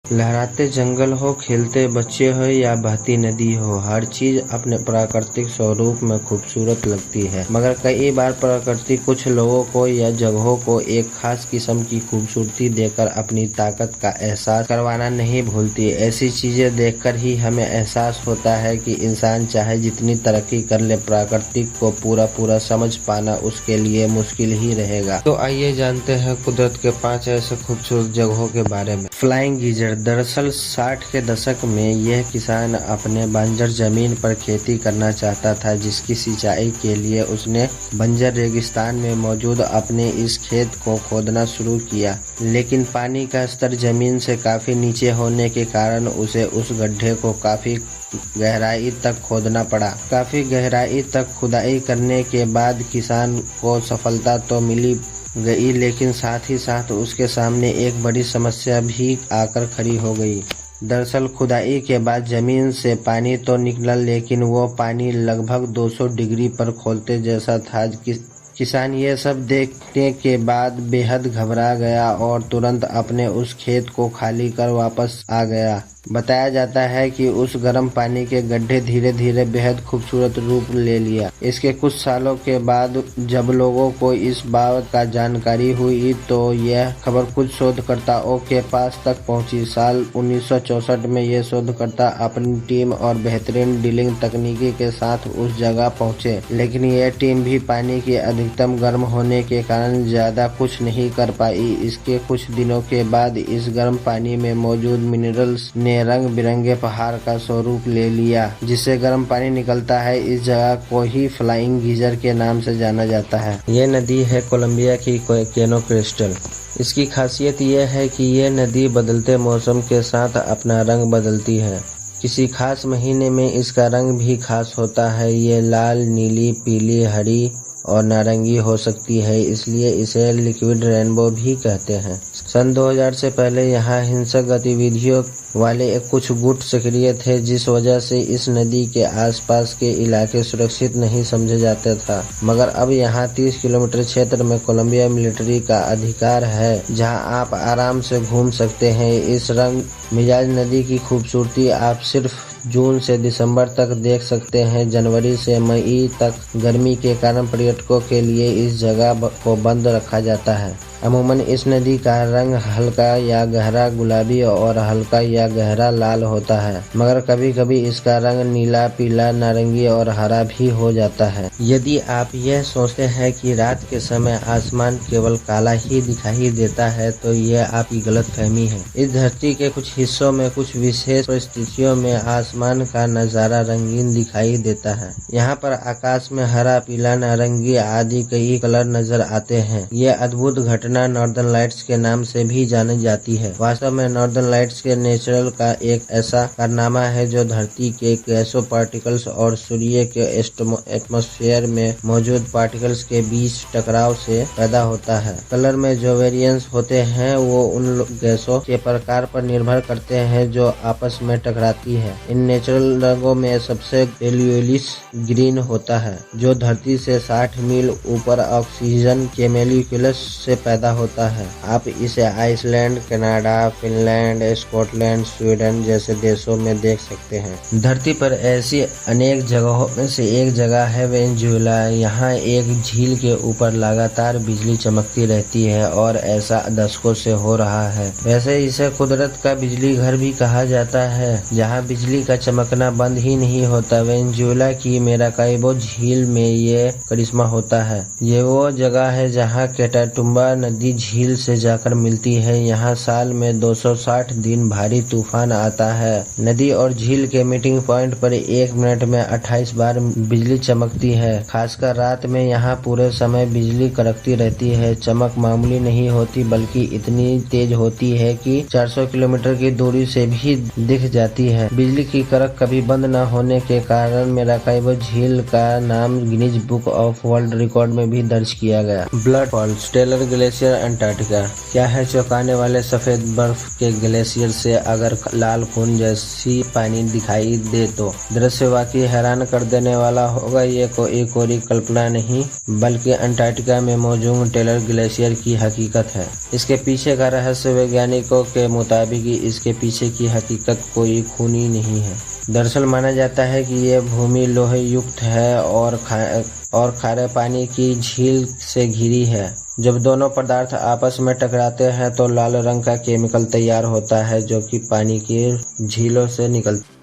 लहराते जंगल हो, खेलते बच्चे हो या बहती नदी हो, हर चीज अपने प्राकृतिक स्वरूप में खूबसूरत लगती है। मगर कई बार प्रकृति कुछ लोगों को या जगहों को एक खास किस्म की खूबसूरती देकर अपनी ताकत का एहसास करवाना नहीं भूलती। ऐसी चीजें देखकर ही हमें एहसास होता है कि इंसान चाहे जितनी तरक्की कर ले, प्रकृति को पूरा समझ पाना उसके लिए मुश्किल ही रहेगा। तो आइए जानते हैं कुदरत के 5 ऐसे खूबसूरत जगहों के बारे में। Flying geyser. दरअसल 60 के दशक में यह किसान अपने बंजर जमीन पर खेती करना चाहता था, जिसकी सिंचाई के लिए उसने बंजर रेगिस्तान में मौजूद अपने इस खेत को खोदना शुरू किया। लेकिन पानी का स्तर जमीन से काफी नीचे होने के कारण उसे उस गड्ढे को काफी गहराई तक खोदना पड़ा। काफी गहराई तक खुदाई करने के बाद किसान को सफलता तो मिली गई, लेकिन साथ ही साथ उसके सामने एक बड़ी समस्या भी आकर खड़ी हो गई। दरअसल खुदाई के बाद जमीन से पानी तो निकला, लेकिन वो पानी लगभग 200 डिग्री पर खौलते जैसा था। किसान ये सब देखने के बाद बेहद घबरा गया और तुरंत अपने उस खेत को खाली कर वापस आ गया। बताया जाता है कि उस गर्म पानी के गड्ढे धीरे धीरे बेहद खूबसूरत रूप ले लिया। इसके कुछ सालों के बाद जब लोगों को इस बात का जानकारी हुई तो यह खबर कुछ शोधकर्ताओं के पास तक पहुंची। साल 1964 में ये शोधकर्ता अपनी टीम और बेहतरीन ड्रिलिंग तकनीकी के साथ उस जगह पहुंचे, लेकिन यह टीम भी पानी के अधिकतम गर्म होने के कारण ज्यादा कुछ नहीं कर पाई। इसके कुछ दिनों के बाद इस गर्म पानी में मौजूद मिनरल्स ने रंग बिरंगे पहाड़ का स्वरूप ले लिया। जिससे गर्म पानी निकलता है, इस जगह को ही फ्लाइंग गीजर के नाम से जाना जाता है। ये नदी है कोलंबिया की केनो क्रिस्टल। इसकी खासियत यह है कि यह नदी बदलते मौसम के साथ अपना रंग बदलती है। किसी खास महीने में इसका रंग भी खास होता है। ये लाल, नीली, पीली, हरी और नारंगी हो सकती है, इसलिए इसे लिक्विड रेनबो भी कहते हैं। सन 2000 से पहले यहाँ हिंसक गतिविधियों वाले कुछ गुट सक्रिय थे, जिस वजह से इस नदी के आसपास के इलाके सुरक्षित नहीं समझे जाते था। मगर अब यहाँ 30 किलोमीटर क्षेत्र में कोलंबिया मिलिट्री का अधिकार है, जहाँ आप आराम से घूम सकते हैं। इस रंग मिजाज नदी की खूबसूरती आप सिर्फ जून से दिसंबर तक देख सकते हैं। जनवरी से मई तक गर्मी के कारण पर्यटकों के लिए इस जगह को बंद रखा जाता है। अमूमन इस नदी का रंग हल्का या गहरा गुलाबी और हल्का या गहरा लाल होता है, मगर कभी कभी इसका रंग नीला, पीला, नारंगी और हरा भी हो जाता है। यदि आप यह सोचते हैं कि रात के समय आसमान केवल काला ही दिखाई देता है, तो यह आपकी गलतफहमी है। इस धरती के कुछ हिस्सों में कुछ विशेष परिस्थितियों में आसमान का नजारा रंगीन दिखाई देता है। यहाँ पर आकाश में हरा, पीला, नारंगी आदि कई कलर नजर आते हैं। ये अद्भुत घटना नॉर्दर्न लाइट्स के नाम से भी जानी जाती है। वास्तव में नॉर्दर्न लाइट्स के नेचुरल का एक ऐसा कारनामा है जो धरती के गैसों पार्टिकल्स और सूर्य के एटमॉस्फेयर में मौजूद पार्टिकल्स के बीच टकराव से पैदा होता है। कलर में जो वेरिएंस होते हैं वो उन गैसों के प्रकार पर निर्भर करते हैं जो आपस में टकराती है। इन नेचुरल रंगों में सबसे एल्यूलिस ग्रीन होता है, जो धरती से 60 मील ऊपर ऑक्सीजन के मॉलिक्यूल्स से पैदा होता है। आप इसे Iceland, Canada, Finland, Scotland, Sweden जैसे देशों में देख सकते हैं। धरती पर ऐसी अनेक जगहों में से एक जगह है वेनेजुएला। यहाँ एक झील के ऊपर लगातार बिजली चमकती रहती है और ऐसा दशकों से हो रहा है। वैसे इसे कुदरत का बिजली घर भी कहा जाता है, जहाँ बिजली का चमकना बंद ही नहीं होता। वेनेजुएला की मेराकाइबो झील में ये करिश्मा होता है। ये वो जगह है जहाँ कैटाटुम्बा नदी झील से जाकर मिलती है। यहाँ साल में 260 दिन भारी तूफान आता है। नदी और झील के मीटिंग पॉइंट पर 1 मिनट में 28 बार बिजली चमकती है। खासकर रात में यहाँ पूरे समय बिजली कड़कती रहती है। चमक मामूली नहीं होती, बल्कि इतनी तेज होती है कि 400 किलोमीटर की दूरी से भी दिख जाती है। बिजली की कड़क कभी बंद न होने के कारण मेराकाइबो झील का नाम Guinness Book of World Record में भी दर्ज किया गया। Blood fall. Stellar glacier glacier Antarctica. क्या है चौंकाने वाले सफेद बर्फ के ग्लेशियर से अगर लाल खून जैसी पानी दिखाई दे तो दृश्य वाकई हैरान कर देने वाला होगा। ये कोई कल्पना नहीं बल्कि अंटार्कटिका में मौजूद टेलर ग्लेशियर की हकीकत है। इसके पीछे का रहस्य वैज्ञानिकों के मुताबिक इसके पीछे की हकीकत कोई खूनी नहीं है। दरअसल माना जाता है कि यह भूमि लोहे युक्त है और खारे पानी की झील से घिरी है। जब दोनों पदार्थ आपस में टकराते हैं तो लाल रंग का केमिकल तैयार होता है जो कि पानी की झीलों से निकलता है।